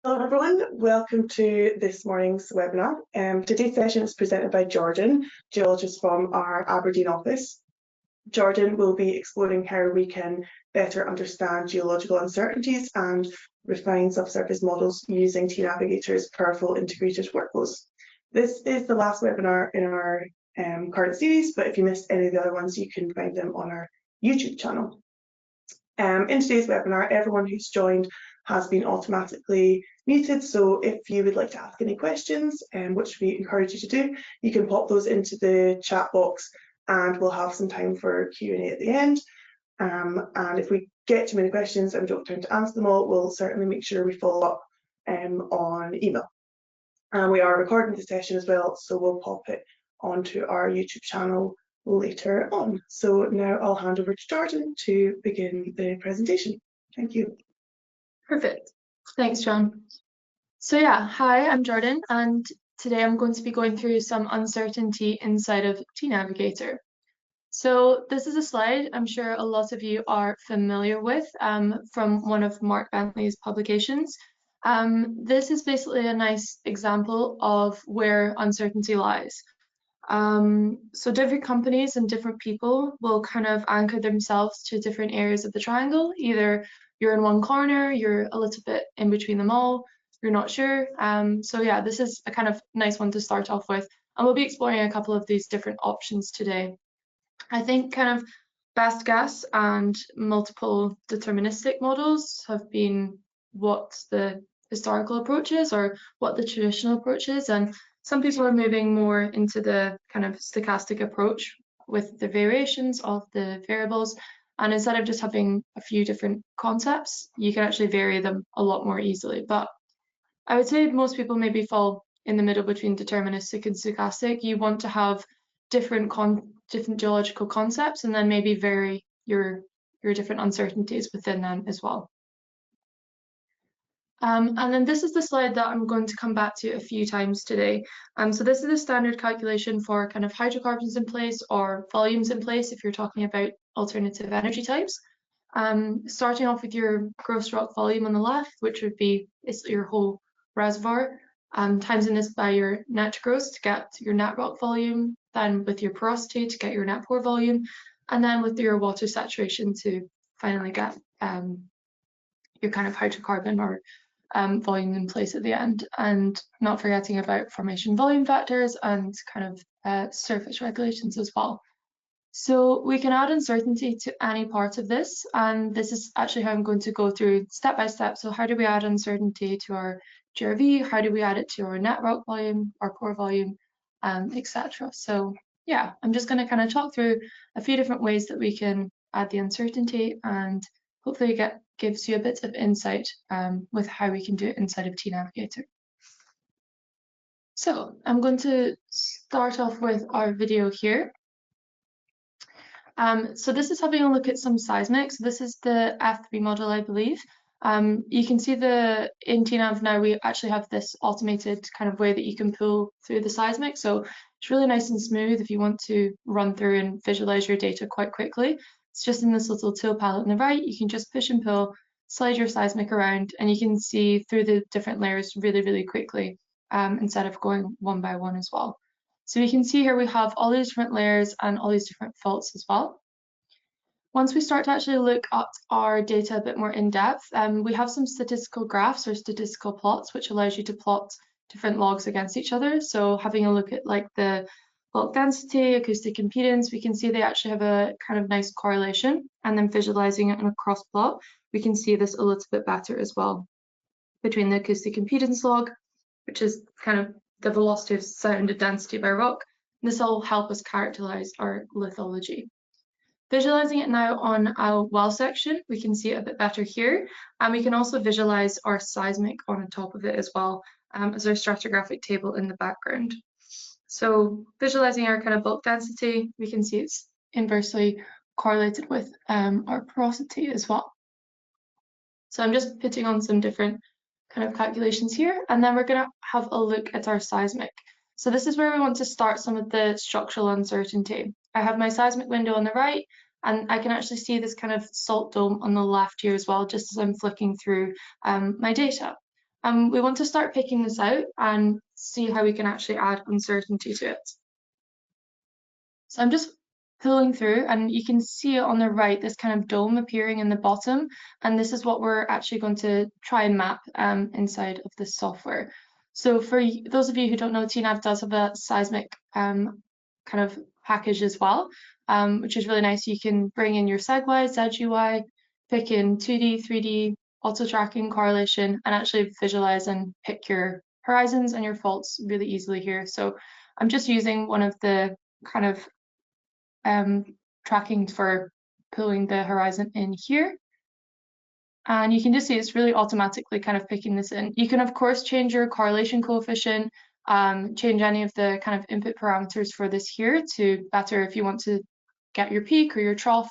Hello everyone, welcome to this morning's webinar. Today's session is presented by Jordan, geologist from our Aberdeen office. Jordan will be exploring how we can better understand geological uncertainties and refine subsurface models using tNavigator's powerful integrated workflows. This is the last webinar in our current series, but if you missed any of the other ones, you can find them on our YouTube channel. In today's webinar, everyone who's joined has been automatically muted, so if you would like to ask any questions, which we encourage you to do, you can pop those into the chat box and we'll have some time for Q&A at the end. And if we get too many questions and don't have time to answer them all, we'll certainly make sure we follow up on email. And we are recording the session as well, so we'll pop it onto our YouTube channel later on. So now I'll hand over to Jordan to begin the presentation. Thank you. Perfect. Thanks, John. So yeah, hi, I'm Jordan, and today I'm going to be going through some uncertainty inside of tNavigator. So this is a slide I'm sure a lot of you are familiar with from one of Mark Bentley's publications. This is basically a nice example of where uncertainty lies. So different companies and different people will kind of anchor themselves to different areas of the triangle. Either you're in one corner, you're a little bit in between them all, you're not sure. So yeah, this is a kind of nice one to start off with. And we'll be exploring a couple of these different options today. I think kind of best guess and multiple deterministic models have been what the historical approach is or what the traditional approach is. And some people are moving more into the kind of stochastic approach with the variations of the variables. And instead of just having a few different concepts, you can actually vary them a lot more easily. But I would say most people maybe fall in the middle between deterministic and stochastic. You want to have different geological concepts and then maybe vary your different uncertainties within them as well. And then this is the slide that I'm going to come back to a few times today. So this is a standard calculation for kind of hydrocarbons in place or volumes in place if you're talking about alternative energy types. Starting off with your gross rock volume on the left, which would be basically your whole reservoir, timesing this by your net gross to get your net rock volume, then with your porosity to get your net pore volume, and then with your water saturation to finally get your kind of hydrocarbon or volume in place at the end, and not forgetting about formation volume factors and kind of surface regulations as well. So we can add uncertainty to any part of this, and this is actually how I'm going to go through step by step. So how do we add uncertainty to our GRV? How do we add it to our net rock volume, our pore volume, etc. So yeah, I'm just going to kind of talk through a few different ways that we can add the uncertainty, and hopefully gives you a bit of insight with how we can do it inside of tNavigator. So I'm going to start off with our video here. So this is having a look at some seismic. So this is the F3 model, I believe. You can see in tNav now we actually have this automated kind of way that you can pull through the seismic. So it's really nice and smooth if you want to run through and visualize your data quite quickly. It's just in this little tool palette on the right. You can just push and pull, slide your seismic around, and you can see through the different layers really, really quickly instead of going one by one as well. So you can see here we have all these different layers and all these different faults as well. Once we start to actually look at our data a bit more in depth, we have some statistical graphs or statistical plots, which allows you to plot different logs against each other. So having a look at like the bulk density, acoustic impedance, we can see they actually have a kind of nice correlation, and then visualizing it in a cross plot, we can see this a little bit better as well between the acoustic impedance log, which is kind of the velocity of sound and density by rock. This will help us characterize our lithology. Visualizing it now on our well section, we can see it a bit better here, and we can also visualize our seismic on top of it as well as our stratigraphic table in the background. So visualizing our kind of bulk density, we can see it's inversely correlated with our porosity as well. So I'm just putting on some different kind of calculations here, and then we're going to have a look at our seismic. So this is where we want to start some of the structural uncertainty. I have my seismic window on the right, and I can actually see this kind of salt dome on the left here as well, just as I'm flicking through my data. we want to start picking this out and see how we can actually add uncertainty to it. So I'm just pulling through, and you can see it on the right, this kind of dome appearing in the bottom, and this is what we're actually going to try and map inside of this software. So for those of you who don't know, tNav does have a seismic kind of package as well, which is really nice. You can bring in your SegWy, ZGY, pick in 2D, 3D, auto tracking, correlation, and actually visualize and pick your horizons and your faults really easily here. So I'm just using one of the kind of tracking for pulling the horizon in here. And you can just see it's really automatically kind of picking this in. You can of course change your correlation coefficient, change any of the kind of input parameters for this here to better if you want to get your peak or your trough.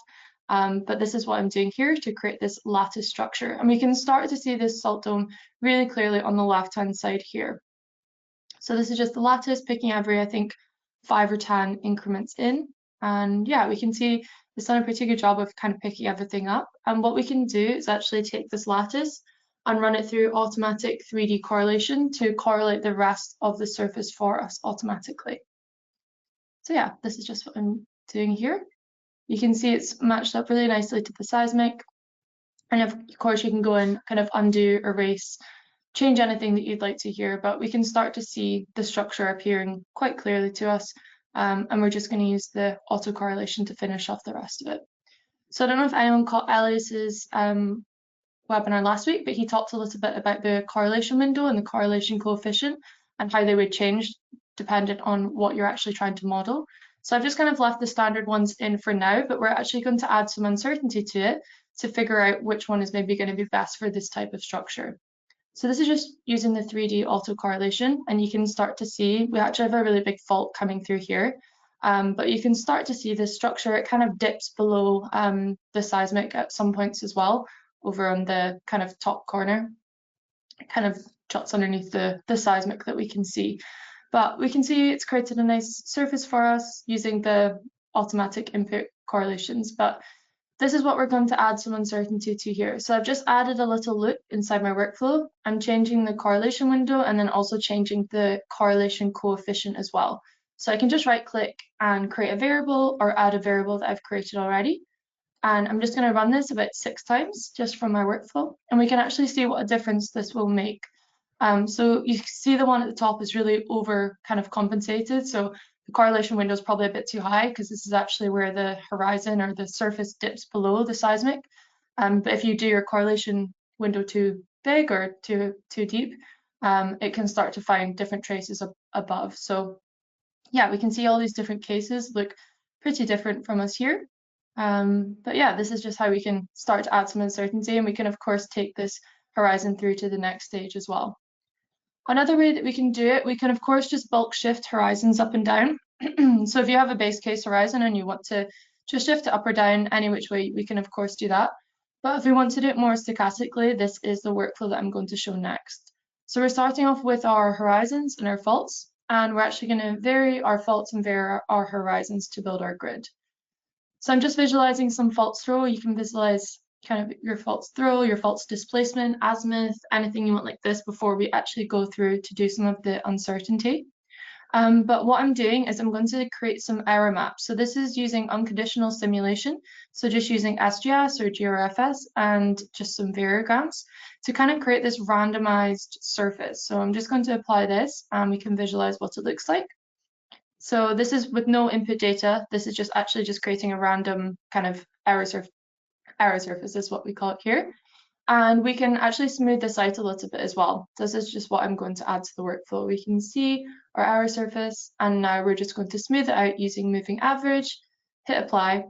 But this is what I'm doing here to create this lattice structure. And we can start to see this salt dome really clearly on the left-hand side here. So this is just the lattice picking every, I think, 5 or 10 increments in. And yeah, we can see it's done a pretty good job of kind of picking everything up. And what we can do is actually take this lattice and run it through automatic 3D correlation to correlate the rest of the surface for us automatically. So yeah, this is just what I'm doing here. You can see it's matched up really nicely to the seismic. And of course you can go and kind of undo, erase, change anything that you'd like to here, but we can start to see the structure appearing quite clearly to us. And we're just going to use the autocorrelation to finish off the rest of it. So I don't know if anyone caught Elias's webinar last week, but he talked a little bit about the correlation window and the correlation coefficient and how they would change dependent on what you're actually trying to model. So I've just kind of left the standard ones in for now, but we're actually going to add some uncertainty to it to figure out which one is maybe going to be best for this type of structure. So this is just using the 3D autocorrelation, and you can start to see, we actually have a really big fault coming through here, but you can start to see this structure, it kind of dips below the seismic at some points as well, over on the kind of top corner. It kind of juts underneath the seismic that we can see. But we can see it's created a nice surface for us using the automatic input correlations. But this is what we're going to add some uncertainty to here. So I've just added a little loop inside my workflow. I'm changing the correlation window and then also changing the correlation coefficient as well. So I can just right click and create a variable or add a variable that I've created already. And I'm just going to run this about 6 times just from my workflow. And we can actually see what a difference this will make. So you see the one at the top is really over kind of compensated. So the correlation window is probably a bit too high because this is actually where the horizon or the surface dips below the seismic. But if you do your correlation window too big or too deep, it can start to find different traces above. So yeah, we can see all these different cases look pretty different from us here. But yeah, this is just how we can start to add some uncertainty, and we can of course take this horizon through to the next stage as well. Another way that we can do it, we can of course just bulk shift horizons up and down. So if you have a base case horizon and you want to just shift it up or down any which way, we can of course do that. But if we want to do it more stochastically, this is the workflow that I'm going to show next. So we're starting off with our horizons and our faults, and we're actually going to vary our faults and vary our horizons to build our grid. So I'm just visualizing some faults throw. You can visualize kind of your faults throw, your faults displacement, azimuth, anything you want like this before we actually go through to do some of the uncertainty. But what I'm doing is I'm going to create some error maps. So this is using unconditional simulation. So just using SGS or GRFS and just some variograms to kind of create this randomized surface. So I'm just going to apply this and we can visualize what it looks like. So this is with no input data. This is just actually just creating a random kind of error surface is what we call it here. And we can actually smooth this out a little bit as well. This is just what I'm going to add to the workflow. We can see our error surface, and now we're just going to smooth it out using moving average, hit apply.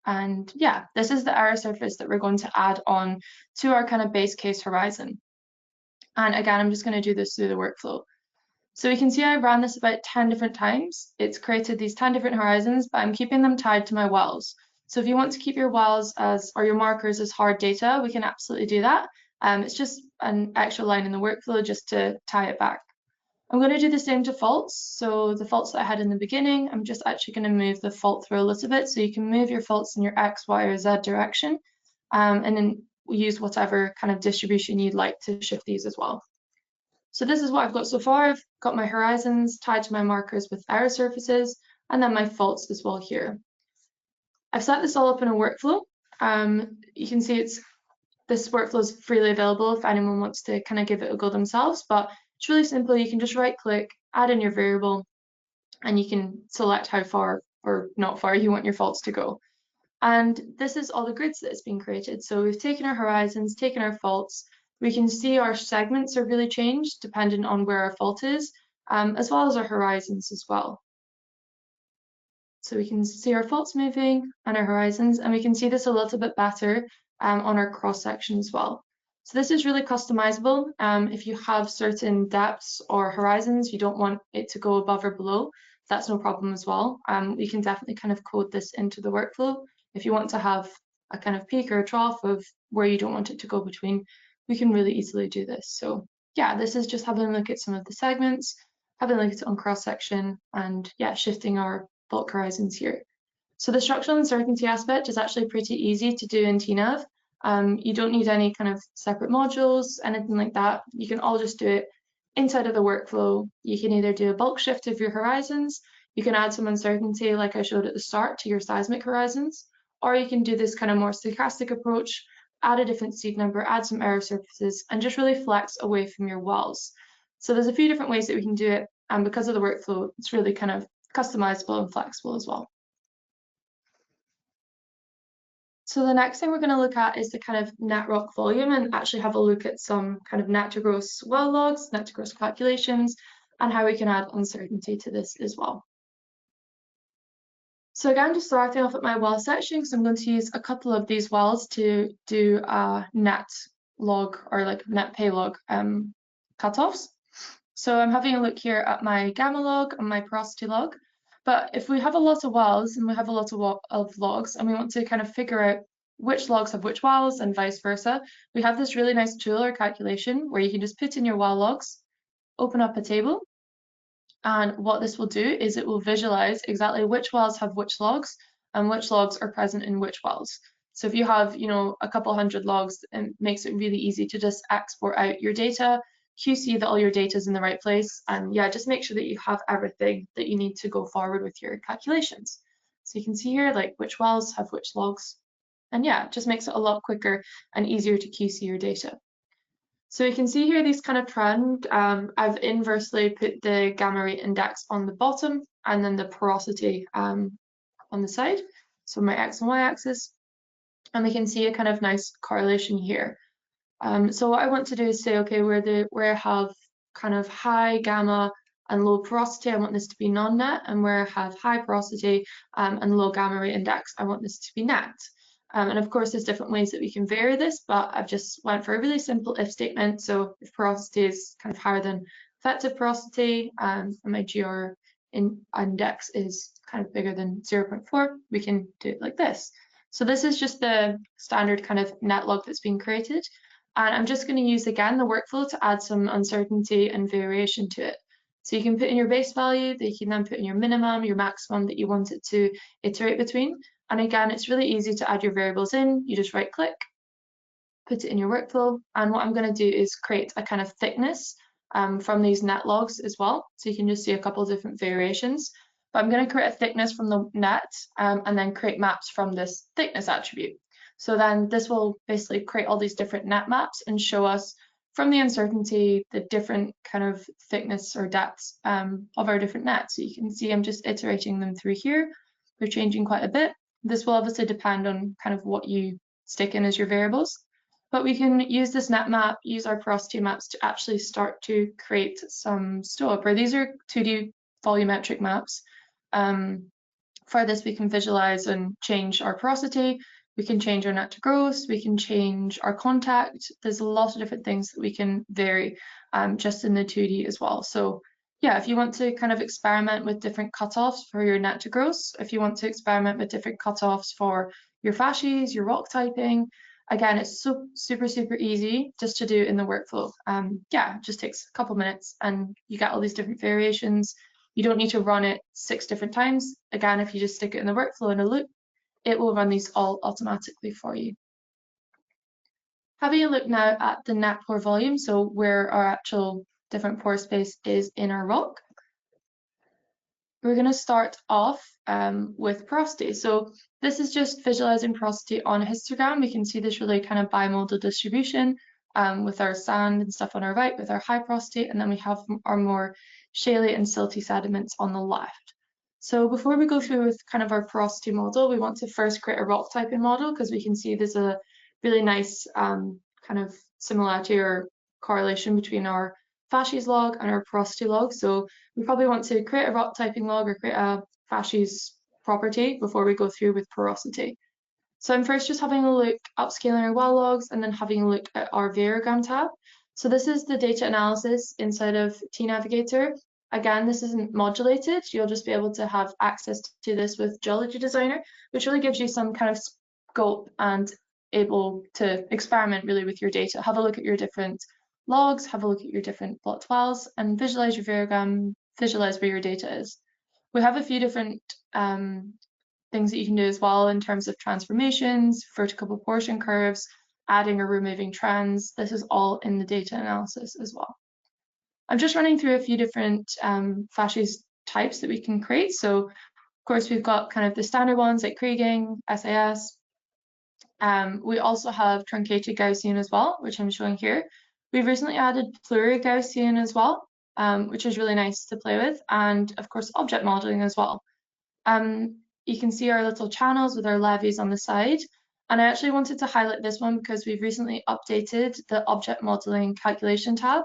And yeah, this is the error surface that we're going to add on to our kind of base case horizon. And again, I'm just going to do this through the workflow. So we can see I ran this about 10 different times. It's created these 10 different horizons, but I'm keeping them tied to my wells. So if you want to keep your wells or your markers as hard data, we can absolutely do that. It's just an extra line in the workflow just to tie it back. I'm going to do the same to faults. So the faults that I had in the beginning, I'm just actually going to move the fault through a little bit. So you can move your faults in your X, Y, or Z direction, and then use whatever kind of distribution you'd like to shift these as well. So this is what I've got so far. I've got my horizons tied to my markers with error surfaces, and then my faults as well here. I've set this all up in a workflow. You can see this workflow is freely available if anyone wants to kind of give it a go themselves, but it's really simple. You can just right click, add in your variable, and you can select how far or not far you want your faults to go. And this is all the grids that has been created. So we've taken our horizons, taken our faults. We can see our segments are really changed depending on where our fault is, as well as our horizons as well. So we can see our faults moving and our horizons, and we can see this a little bit better on our cross section as well. So this is really customizable. If you have certain depths or horizons, you don't want it to go above or below, that's no problem as well. We can definitely kind of code this into the workflow. If you want to have a kind of peak or a trough of where you don't want it to go between, we can really easily do this. So yeah, this is just having a look at some of the segments, having a look at it on cross section, and yeah, shifting our bulk horizons here. So the structural uncertainty aspect is actually pretty easy to do in tNav. You don't need any kind of separate modules, anything like that. You can all just do it inside of the workflow. You can either do a bulk shift of your horizons, you can add some uncertainty like I showed at the start to your seismic horizons, or you can do this kind of more stochastic approach, add a different seed number, add some error surfaces, and just really flex away from your wells. So there's a few different ways that we can do it, and because of the workflow, it's really kind of customizable and flexible as well. So the next thing we're going to look at is the kind of net rock volume and actually have a look at some kind of net to gross well logs, net to gross calculations, and how we can add uncertainty to this as well. So again, just starting off at my well section, so I'm going to use a couple of these wells to do a net log or like net pay log cutoffs. So I'm having a look here at my gamma log and my porosity log. But if we have a lot of wells and we have a lot of logs and we want to kind of figure out which logs have which wells and vice versa, we have this really nice tool or calculation where you can just put in your well logs, open up a table, and what this will do is it will visualize exactly which wells have which logs and which logs are present in which wells. So if you have, a couple hundred logs, it makes it really easy to just export out your data, QC that all your data is in the right place, and yeah, just make sure that you have everything that you need to go forward with your calculations. So you can see here like which wells have which logs, and yeah, it just makes it a lot quicker and easier to QC your data. So you can see here these kind of trend. I've inversely put the gamma rate index on the bottom and then the porosity on the side. So my X and Y axis, and we can see a kind of nice correlation here. So what I want to do is say, okay, where I have kind of high gamma and low porosity, I want this to be non-net, and where I have high porosity and low gamma rate index, I want this to be net. And of course, there's different ways that we can vary this, but I've just went for a really simple if statement. So if porosity is kind of higher than effective porosity and my GR index is kind of bigger than 0.4, we can do it like this. So this is just the standard kind of net log that's been created. And I'm just going to use again the workflow to add some uncertainty and variation to it. So you can put in your base value, that you can then put in your minimum, your maximum that you want it to iterate between. And again, it's really easy to add your variables in. You just right click, put it in your workflow. And what I'm going to do is create a kind of thickness from these net logs as well. So you can just see a couple of different variations. But I'm going to create a thickness from the net and then create maps from this thickness attribute. So then this will basically create all these different net maps and show us from the uncertainty the different kind of thickness or depths of our different nets. So you can see I'm just iterating them through here. They're changing quite a bit. This will obviously depend on kind of what you stick in as your variables. But we can use this net map, use our porosity maps to actually start to create some STOA. These are 2D volumetric maps. For this, we can visualize and change our porosity. We can change our net to gross. We can change our contact. There's a lot of different things that we can vary just in the 2D as well. So yeah, if you want to kind of experiment with different cutoffs for your net to gross, if you want to experiment with different cutoffs for your Facies, your rock typing, again, it's super easy just to do in the workflow. Yeah, it just takes a couple minutes and you get all these different variations. You don't need to run it 6 different times. Again, if you just stick it in the workflow in a loop, it will run these all automatically for you. Having a look now at the net pore volume, so where our actual different pore space is in our rock. We're going to start off with porosity. So this is just visualizing porosity on a histogram. We can see this really kind of bimodal distribution with our sand and stuff on our right with our high porosity, and then we have our more shaly and silty sediments on the left. So before we go through with kind of our porosity model, we want to first create a rock typing model because we can see there's a really nice kind of similarity or correlation between our Facies log and our porosity log. So we probably want to create a rock typing log or create a Facies property before we go through with porosity. So I'm first just having a look, upscaling our well logs, and then having a look at our variogram tab. So this is the data analysis inside of tNavigator. Again, this isn't modulated. You'll just be able to have access to this with Geology Designer, which really gives you some kind of scope and able to experiment really with your data. Have a look at your different logs, have a look at your different plot files, and visualize your variogram, visualize where your data is. We have a few different things that you can do as well in terms of transformations, vertical proportion curves, adding or removing trends. This is all in the data analysis as well. I'm just running through a few different Facies types that we can create. So of course we've got kind of the standard ones like Kriging, SAS. We also have truncated Gaussian as well, which I'm showing here. We've recently added pluri-Gaussian as well, which is really nice to play with, and of course object modeling as well. You can see our little channels with our levees on the side, and I actually wanted to highlight this one because we've recently updated the object modeling calculation tab,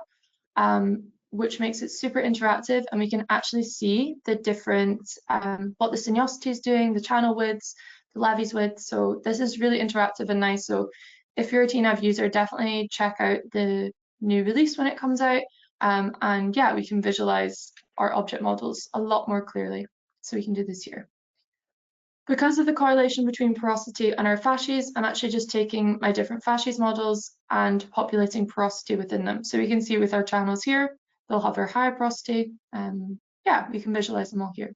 which makes it super interactive, and we can actually see the different, what the sinuosity is doing, the channel widths, the levees width. So this is really interactive and nice. So if you're a tNav user, definitely check out the new release when it comes out. And yeah, we can visualize our object models a lot more clearly. So we can do this here. Because of the correlation between porosity and our Facies, I'm actually just taking my different Facies models and populating porosity within them. So we can see with our channels here, they'll have our higher porosity. Yeah, we can visualize them all here.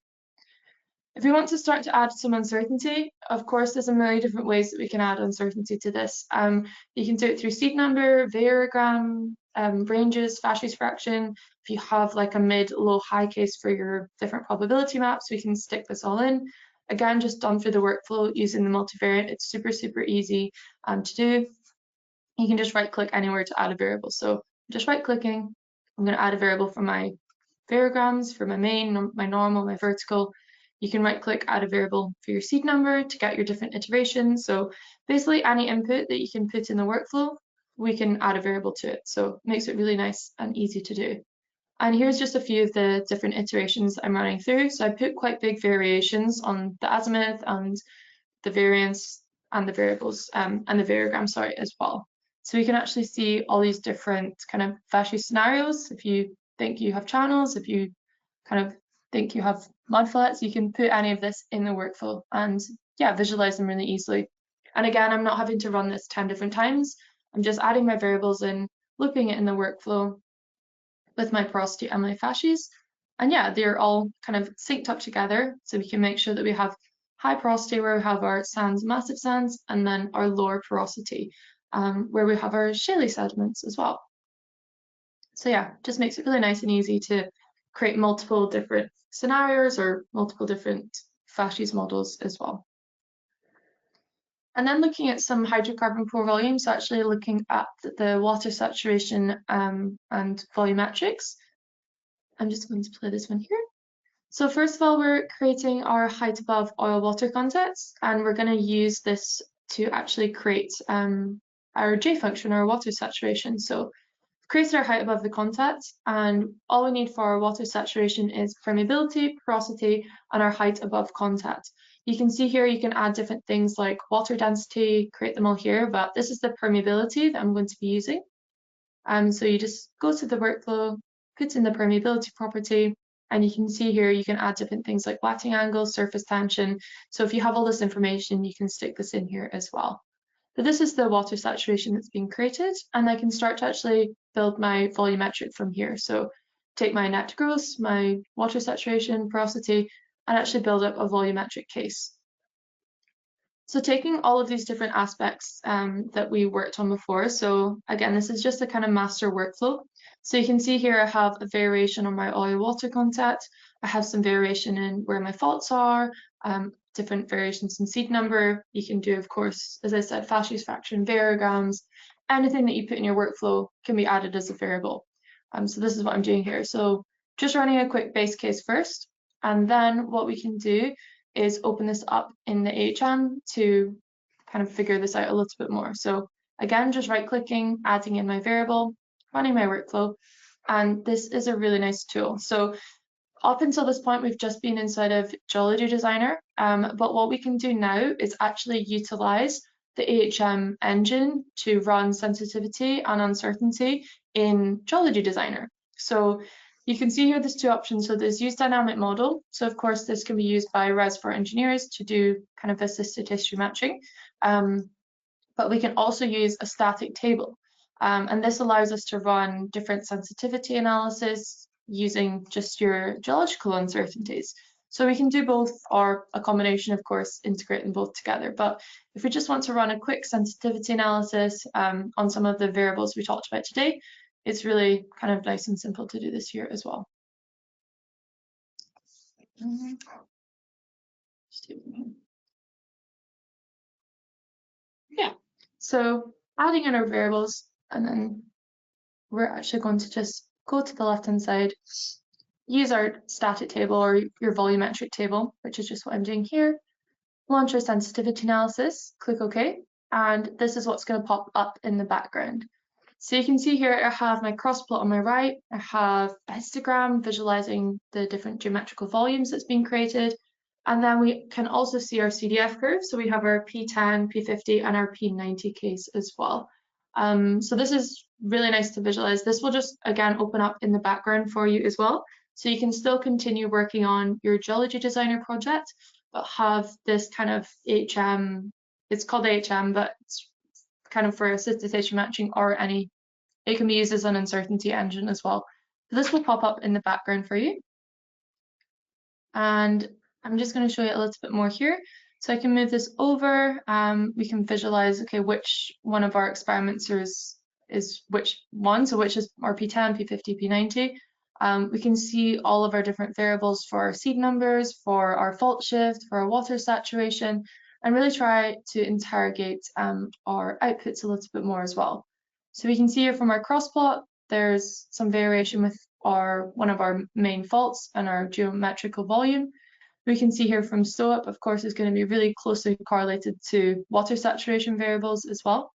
If we want to start to add some uncertainty, of course, there's a million different ways that we can add uncertainty to this. You can do it through seed number, variogram, ranges, Facies fraction. If you have like a mid, low, high case for your different probability maps, we can stick this all in. Again, just done through the workflow using the multivariate. It's super, super easy to do. You can just right click anywhere to add a variable. So just right clicking, I'm going to add a variable for my variograms, for my main, my normal, my vertical. You can right click add a variable for your seed number to get your different iterations. So basically any input that you can put in the workflow, we can add a variable to it. So it makes it really nice and easy to do. And here's just a few of the different iterations I'm running through. So I put quite big variations on the azimuth and the variance and the variables and the variogram, sorry, as well. So we can actually see all these different kind of Facies scenarios. If you think you have channels, if you kind of think you have mud flats, you can put any of this in the workflow and yeah, visualize them really easily. And again, I'm not having to run this 10 different times. I'm just adding my variables in, looping it in the workflow with my porosity and my Facies. And yeah, they're all kind of synced up together. So we can make sure that we have high porosity where we have our sands, massive sands, and then our lower porosity where we have our shaly sediments as well. So yeah, just makes it really nice and easy to create multiple different scenarios or multiple different Facies models as well. And then looking at some hydrocarbon pore volumes, so actually looking at the water saturation and volumetrics. I'm just going to play this one here. So first of all, we're creating our height above oil water context, and we're going to use this to actually create our J function, our water saturation. So created our height above the contact, and all we need for our water saturation is permeability, porosity, and our height above contact. You can see here you can add different things like water density, create them all here, but this is the permeability that I'm going to be using. So you just go to the workflow, put in the permeability property, and you can see here you can add different things like wetting angle, surface tension. So if you have all this information, you can stick this in here as well. But this is the water saturation that's being created, and I can start to actually build my volumetric from here. So take my net to gross, my water saturation, porosity, and actually build up a volumetric case. So taking all of these different aspects that we worked on before, so again, this is just a kind of master workflow. So you can see here I have a variation on my oil-water contact. I have some variation in where my faults are, different variations in seed number. You can do, of course, as I said, Facies fraction, variograms. Anything that you put in your workflow can be added as a variable. So this is what I'm doing here. So just running a quick base case first, and then what we can do is open this up in the AHM to kind of figure this out a little bit more. So again, just right clicking, adding in my variable, running my workflow, and this is a really nice tool. So up until this point, we've just been inside of Geology Designer, but what we can do now is actually utilize the AHM engine to run sensitivity and uncertainty in Geology Designer. So you can see here there's two options. So there's use dynamic model. So of course this can be used by reservoir engineers to do kind of assisted history matching. But we can also use a static table. And this allows us to run different sensitivity analysis using just your geological uncertainties. So we can do both, or a combination, of course, integrate them both together. But if we just want to run a quick sensitivity analysis on some of the variables we talked about today, it's really kind of nice and simple to do this here as well. Yeah, so adding in our variables, and then we're actually going to just go to the left-hand side, use our static table or your volumetric table, which is just what I'm doing here, launch our sensitivity analysis, click OK, and this is what's going to pop up in the background. So you can see here I have my cross plot on my right, I have a histogram visualizing the different geometrical volumes that's been created, and then we can also see our CDF curve. So we have our P10, P50, and our P90 case as well. So this is really nice to visualize. This will just, again, open up in the background for you as well. So you can still continue working on your Geology Designer project, but have this kind of HM, it's called HM, but it's kind of for assisted history matching or any, it can be used as an uncertainty engine as well. So this will pop up in the background for you. And I'm just going to show you a little bit more here. So I can move this over. We can visualize, okay, which one of our experiments is which one, so which is our P10, P50, P90. We can see all of our different variables for our seed numbers, for our fault shift, for our water saturation, and really try to interrogate our outputs a little bit more as well. So we can see here from our cross plot, there's some variation with one of our main faults and our geometrical volume. We can see here from STOAP, of course, is going to be really closely correlated to water saturation variables as well.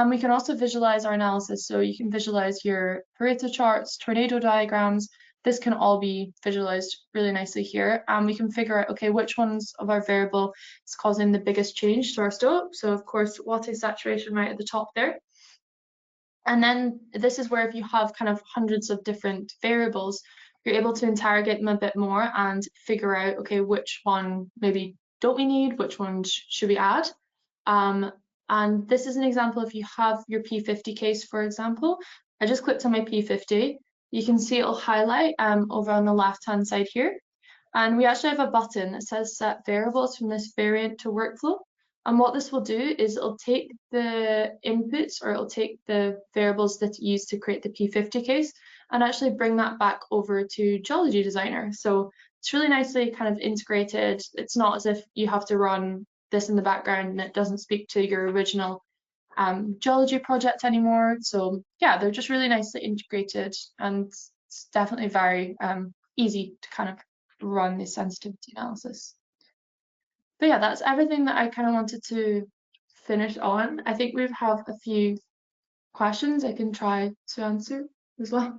We can also visualize our analysis. So you can visualize your Pareto charts, tornado diagrams. This can all be visualized really nicely here. And we can figure out, okay, which ones of our variable is causing the biggest change to our STOAP. So of course, water saturation right at the top there. And then this is where if you have kind of hundreds of different variables, you're able to interrogate them a bit more and figure out, okay, which one maybe don't we need, which one should we add? And this is an example if you have your P50 case, for example. I just clicked on my P50. You can see it'll highlight over on the left-hand side here. And we actually have a button that says set variables from this variant to workflow. And what this will do is it'll take the inputs, or it'll take the variables that you use to create the P50 case and actually bring that back over to Geology Designer. So it's really nicely kind of integrated. It's not as if you have to run this in the background and it doesn't speak to your original geology project anymore. So yeah, they're just really nicely integrated, and it's definitely very easy to kind of run this sensitivity analysis. But yeah, that's everything that I kind of wanted to finish on. I think we have a few questions I can try to answer as well.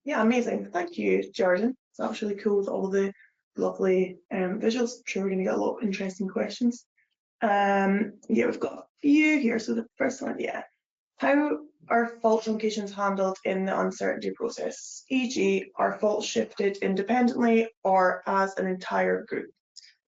Yeah, amazing. Thank you, Jordan. So that was really cool with all the lovely visuals. I'm sure we're going to get a lot of interesting questions. Yeah, we've got a few here. So the first one, yeah. How are fault truncations handled in the uncertainty process? E.g., are faults shifted independently or as an entire group?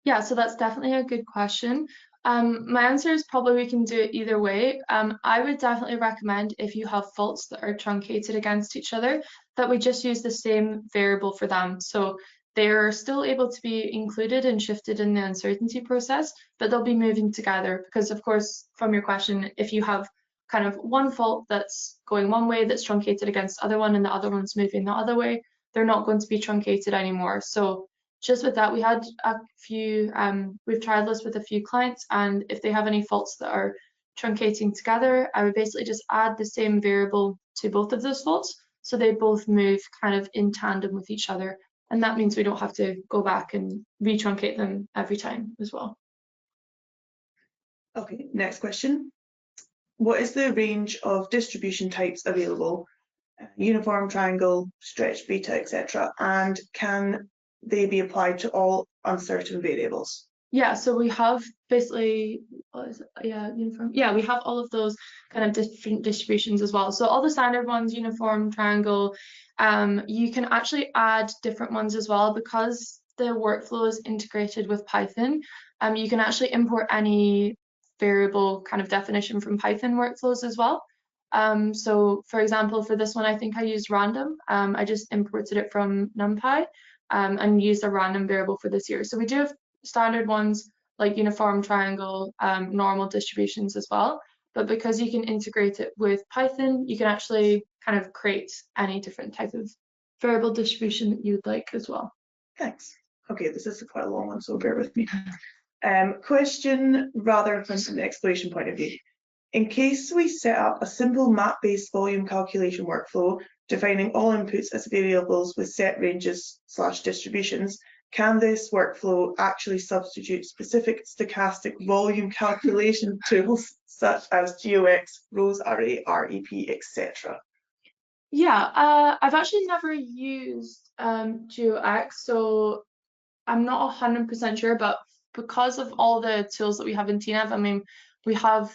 Yeah, so that's definitely a good question. My answer is probably we can do it either way. I would definitely recommend if you have faults that are truncated against each other, that we just use the same variable for them. So they're still able to be included and shifted in the uncertainty process, but they'll be moving together because, of course, from your question, if you have kind of one fault that's going one way that's truncated against the other one and the other one's moving the other way, they're not going to be truncated anymore. So just with that, we had a few, we've tried this with a few clients, and if they have any faults that are truncating together, I would basically just add the same variable to both of those faults so they both move kind of in tandem with each other. And that means we don't have to go back and retruncate them every time as well. Okay, next question. What is the range of distribution types available? Uniform, triangle, stretch, beta, etc. And can they be applied to all uncertain variables? Yeah, so we have basically, what is it? Yeah, uniform. Yeah, we have all of those kind of different distributions as well. So all the standard ones, uniform, triangle, you can actually add different ones as well because the workflow is integrated with Python. You can actually import any variable kind of definition from Python workflows as well. So for example, for this one, I think I used random. I just imported it from NumPy and used a random variable for this year. So we do have standard ones like uniform, triangle, normal distributions as well. But because you can integrate it with Python, you can actually kind of create any different type of variable distribution that you would like as well. Thanks. Okay, this is quite a long one, so bear with me. Question rather from an exploration point of view. In case we set up a simple map-based volume calculation workflow defining all inputs as variables with set ranges / distributions, can this workflow actually substitute specific stochastic volume calculation tools such as GeoX, rows array, REP, etc.? Yeah, I've actually never used GeoX, so I'm not 100% sure, but because of all the tools that we have in tNav, I mean, we have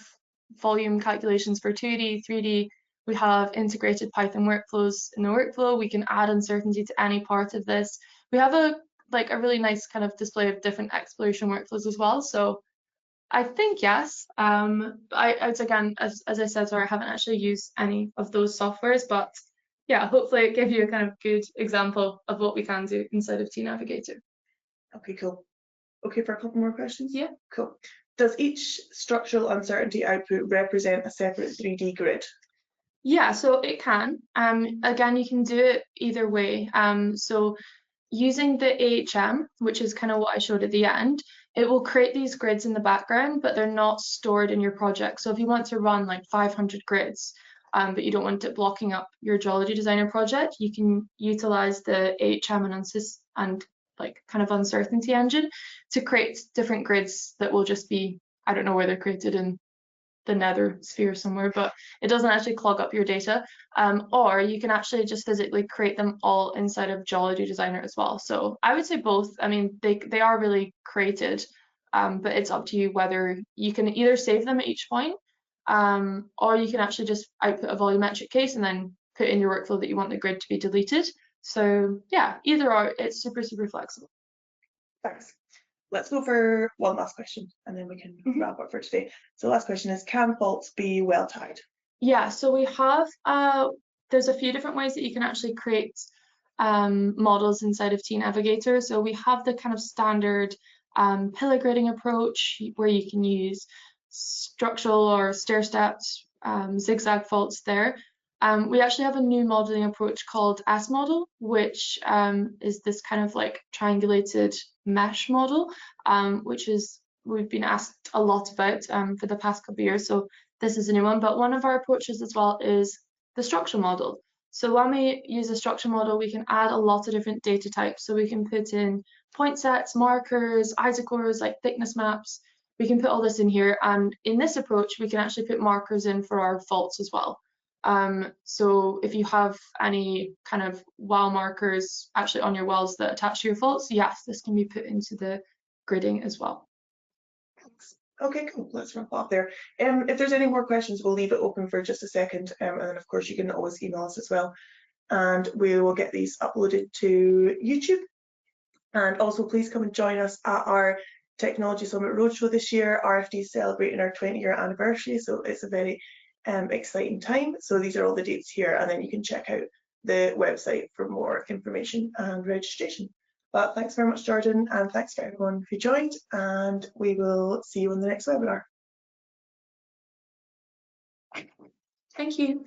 volume calculations for 2D, 3D, we have integrated Python workflows in the workflow, we can add uncertainty to any part of this. We have a really nice kind of display of different exploration workflows as well, so I think yes. Again, as I said, sorry, I haven't actually used any of those softwares, but yeah, hopefully it gave you a kind of good example of what we can do inside of tNavigator. Okay, cool. Okay, for a couple more questions? Yeah. Cool. Does each structural uncertainty output represent a separate 3D grid? Yeah, so it can. Again, you can do it either way. So using the AHM, which is kind of what I showed at the end, it will create these grids in the background, but they're not stored in your project. So if you want to run like 500 grids, but you don't want it blocking up your Geology Designer project, you can utilize the AHM and like kind of uncertainty engine to create different grids that will just be, I don't know where they're created in the nether sphere somewhere, but it doesn't actually clog up your data. Or you can actually just physically create them all inside of Geology Designer as well. So I would say both. I mean, they are really created, but it's up to you whether you can either save them at each point, or you can actually just output a volumetric case and then put in your workflow that you want the grid to be deleted. So yeah, either or, it's super, super flexible. Thanks. Let's go for one last question and then we can wrap up for today. So last question is, can faults be well tied? Yeah, so we have, there's a few different ways that you can actually create models inside of tNavigator. So we have the kind of standard pillar gridding approach where you can use structural or stair-stepped zigzag faults there. We actually have a new modeling approach called S-model, which is this kind of like triangulated mesh model, which is we've been asked a lot about for the past couple of years. So this is a new one, but one of our approaches as well is the structure model. So when we use a structure model, we can add a lot of different data types. So we can put in point sets, markers, isocores, like thickness maps. We can put all this in here. And in this approach, we can actually put markers in for our faults as well. So if you have any kind of well markers actually on your wells that attach to your faults, yes, this can be put into the gridding as well. Okay, cool. Let's wrap up there. If there's any more questions, we'll leave it open for just a second. And then, of course, you can always email us as well. And we will get these uploaded to YouTube. And also, please come and join us at our Technology Summit Roadshow this year. RFD is celebrating our 20-year anniversary, so it's a very exciting time. So these are all the dates here, and then you can check out the website for more information and registration. But thanks very much, Jordan, and thanks for everyone who joined, and we will see you in the next webinar. Thank you.